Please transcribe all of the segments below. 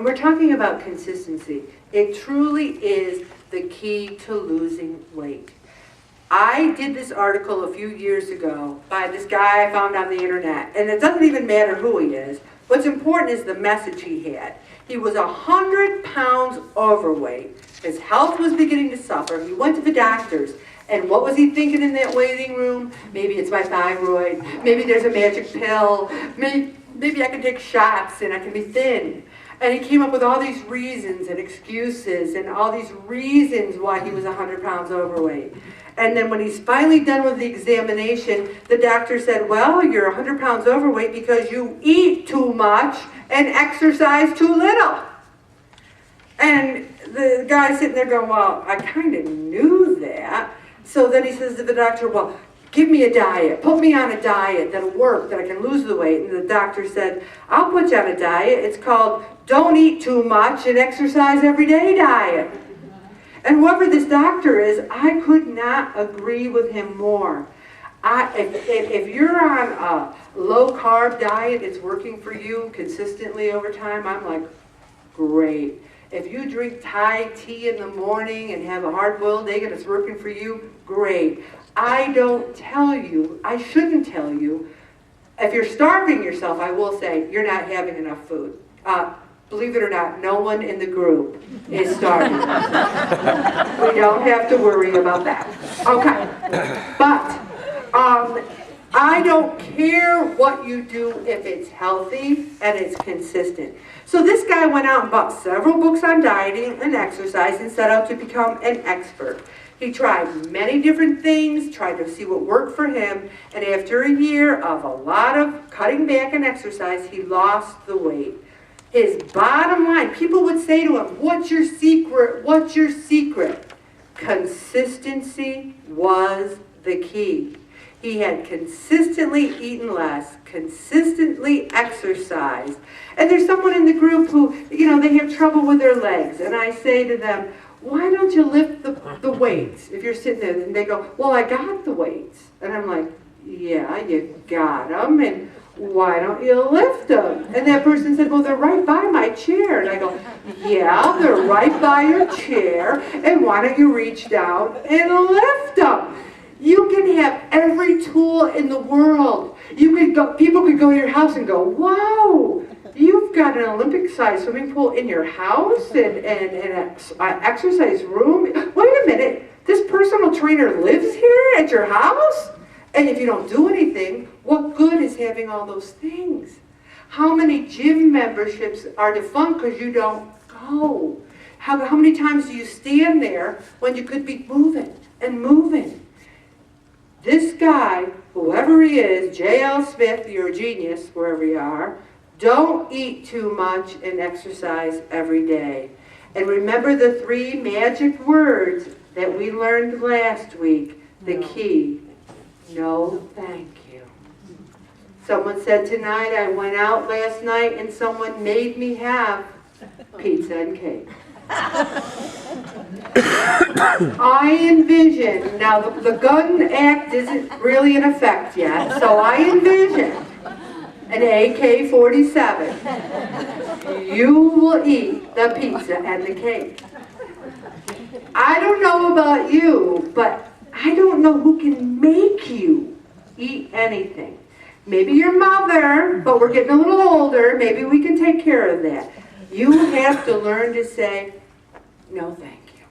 And we're talking about consistency. It truly is the key to losing weight. I did this article a few years ago by this guy I found on the internet, and it doesn't even matter who he is. What's important is the message he had. He was 100 pounds overweight. His health was beginning to suffer. He went to the doctors, and what was he thinking in that waiting room? Maybe it's my thyroid. Maybe there's a magic pill. Maybe I can take shots and I can be thin. And he came up with all these reasons and excuses and all these reasons why he was 100 pounds overweight. And then when he's finally done with the examination, the doctor said, well, you're 100 pounds overweight because you eat too much and exercise too little. And the guy's sitting there going, well, I kind of knew that. So then he says to the doctor, well, give me a diet. Put me on a diet that'll work, that I can lose the weight. And the doctor said, I'll put you on a diet. It's called Don't Eat Too Much and Exercise Every Day diet. And whoever this doctor is, I could not agree with him more. If you're on a low-carb diet, it's working for you consistently over time, I'm like, great. If you drink Thai tea in the morning and have a hard-boiled egg and it's working for you, great. I don't tell you, I shouldn't tell you, if you're starving yourself, I will say, you're not having enough food. Believe it or not, no one in the group is starving. We don't have to worry about that. Okay. But I don't care what you do if it's healthy and it's consistent. So this guy went out and bought several books on dieting and exercise and set out to become an expert. He tried many different things, tried to see what worked for him, and after a year of a lot of cutting back and exercise, he lost the weight. His bottom line, people would say to him, what's your secret? What's your secret? Consistency was the key. He had consistently eaten less, consistently exercised. And there's someone in the group who, they have trouble with their legs. And I say to them, why don't you lift the weights if you're sitting there? And they go, well, I got the weights. And I'm like, yeah, you got them. And why don't you lift them? And that person said, well, they're right by my chair. And I go, yeah, they're right by your chair. And why don't you reach down and lift them? You can have every tool in the world. People could go to your house and go, wow, you've got an Olympic-sized swimming pool in your house and an exercise room. Wait a minute, this personal trainer lives here at your house? And if you don't do anything, what good is having all those things? How many gym memberships are defunct because you don't go? How many times do you stand there when you could be moving and moving? This guy, whoever he is, J.L. Smith, you're a genius, wherever you are, don't eat too much and exercise every day. And remember the 3 magic words that we learned last week, the key. No, thank you. Someone said tonight, I went out last night and someone made me have pizza and cake. I envision, now the gun act isn't really in effect yet, so I envision an AK-47. You will eat the pizza and the cake. I don't know about you, but I don't know who can make you eat anything. Maybe your mother, but we're getting a little older, maybe we can take care of that. You have to learn to say, no thank you.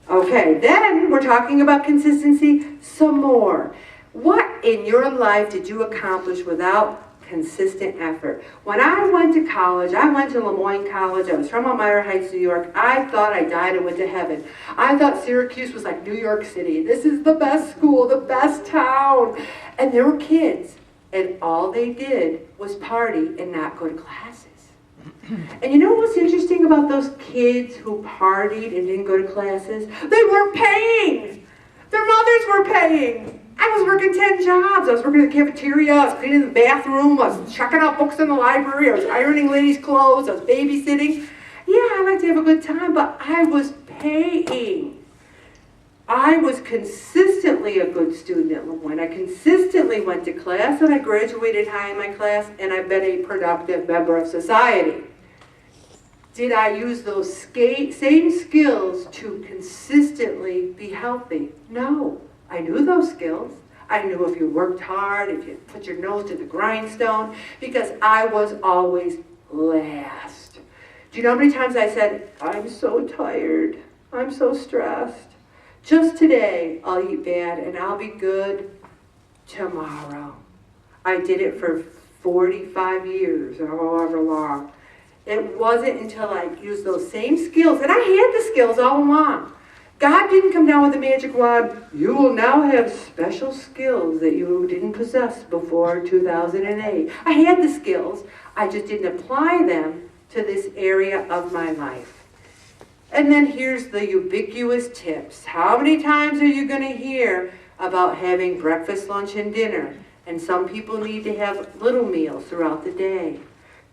Okay, then we're talking about consistency some more. What in your life did you accomplish without consistent effort? When I went to college, I went to Lemoyne College. I was from Elmira Heights, New York. I thought I died and went to heaven. I thought Syracuse was like New York City. This is the best school, the best town. And there were kids, and all they did was party and not go to classes. And you know what's interesting about those kids who partied and didn't go to classes? They weren't paying. Their mothers were paying. I was working 10 jobs. I was working in the cafeteria. I was cleaning the bathroom. I was checking out books in the library. I was ironing ladies' clothes. I was babysitting. Yeah, I like to have a good time, but I was paying. I was consistently a good student at Lemoyne. I consistently went to class, and I graduated high in my class, and I've been a productive member of society. did I use those same skills to consistently be healthy? No. I knew those skills. I knew if you worked hard, if you put your nose to the grindstone, because I was always last. Do you know how many times I said, I'm so tired, I'm so stressed. Just today, I'll eat bad and I'll be good tomorrow. I did it for 45 years or however long. It wasn't until I used those same skills, and I had the skills all along. God didn't come down with a magic wand. You will now have special skills that you didn't possess before 2008. I had the skills. I just didn't apply them to this area of my life. And then here's the ubiquitous tips. How many times are you going to hear about having breakfast, lunch, and dinner? And some people need to have little meals throughout the day.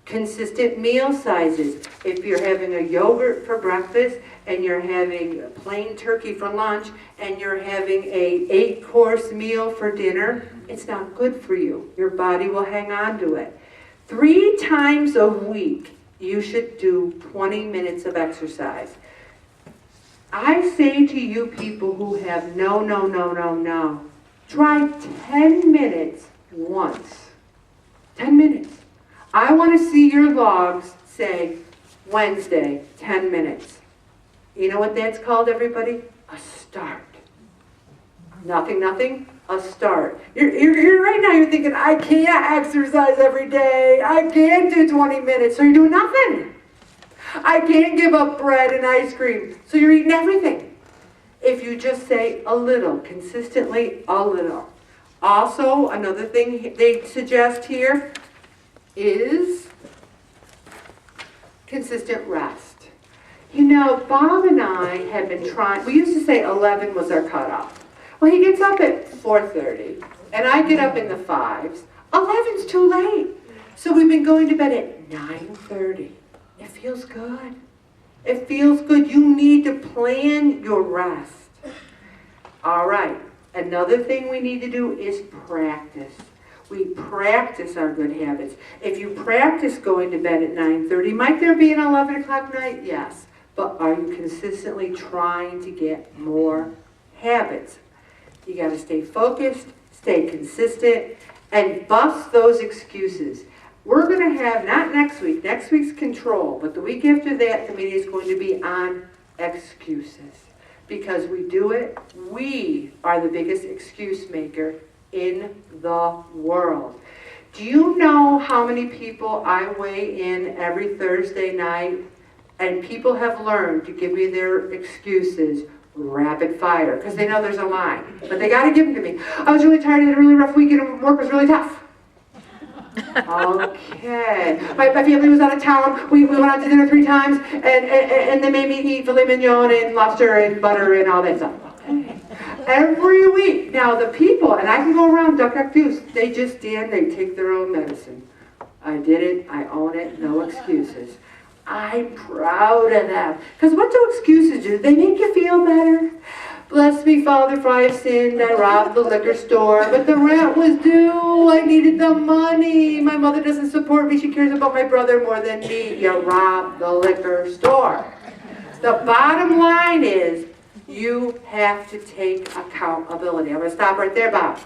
Consistent meal sizes. If you're having a yogurt for breakfast and you're having plain turkey for lunch and you're having a 8-course meal for dinner, it's not good for you. Your body will hang on to it. 3 times a week, you should do 20 minutes of exercise. I say to you people who have no, try 10 minutes once. 10 minutes. I want to see your logs say, Wednesday, 10 minutes. You know what that's called, everybody? A start. Nothing, a start. You're right now, you're thinking, I can't exercise every day. I can't do 20 minutes, so you're doing nothing. I can't give up bread and ice cream, so you're eating everything. If you just say a little, consistently a little. Also, another thing they suggest here is consistent rest. You know, Bob and I had been trying, we used to say 11 was our cutoff. Well, he gets up at 4:30, and I get up in the 5s. 11's too late. So we've been going to bed at 9:30. It feels good. It feels good. You need to plan your rest. All right. Another thing we need to do is practice. We practice our good habits. If you practice going to bed at 9:30, might there be an 11 o'clock night? Yes. But are you consistently trying to get more habits? You got to stay focused, stay consistent, and bust those excuses. We're going to have, not next week's control, but the week after that, the meeting is going to be on excuses. Because we do it, we are the biggest excuse maker in the world. Do you know how many people I weigh in every Thursday night? And people have learned to give me their excuses rapid fire, because they know there's a line. But they got to give them to me. I was really tired, I had a really rough weekend, and work was really tough. Okay. My family was out of town. We went out to dinner 3 times, and they made me eat filet mignon and lobster and butter and all that stuff. Okay. Every week. Now the people, and I can go around duck, duck, goose, they just stand, they take their own medicine. I did it, I own it, no excuses. I'm proud of them. Because what do excuses do? They make you feel better. Bless me, Father, for I have sinned. I robbed the liquor store, but the rent was due. I needed the money. My mother doesn't support me. She cares about my brother more than me. You robbed the liquor store. The bottom line is you have to take accountability. I'm going to stop right there, Bob.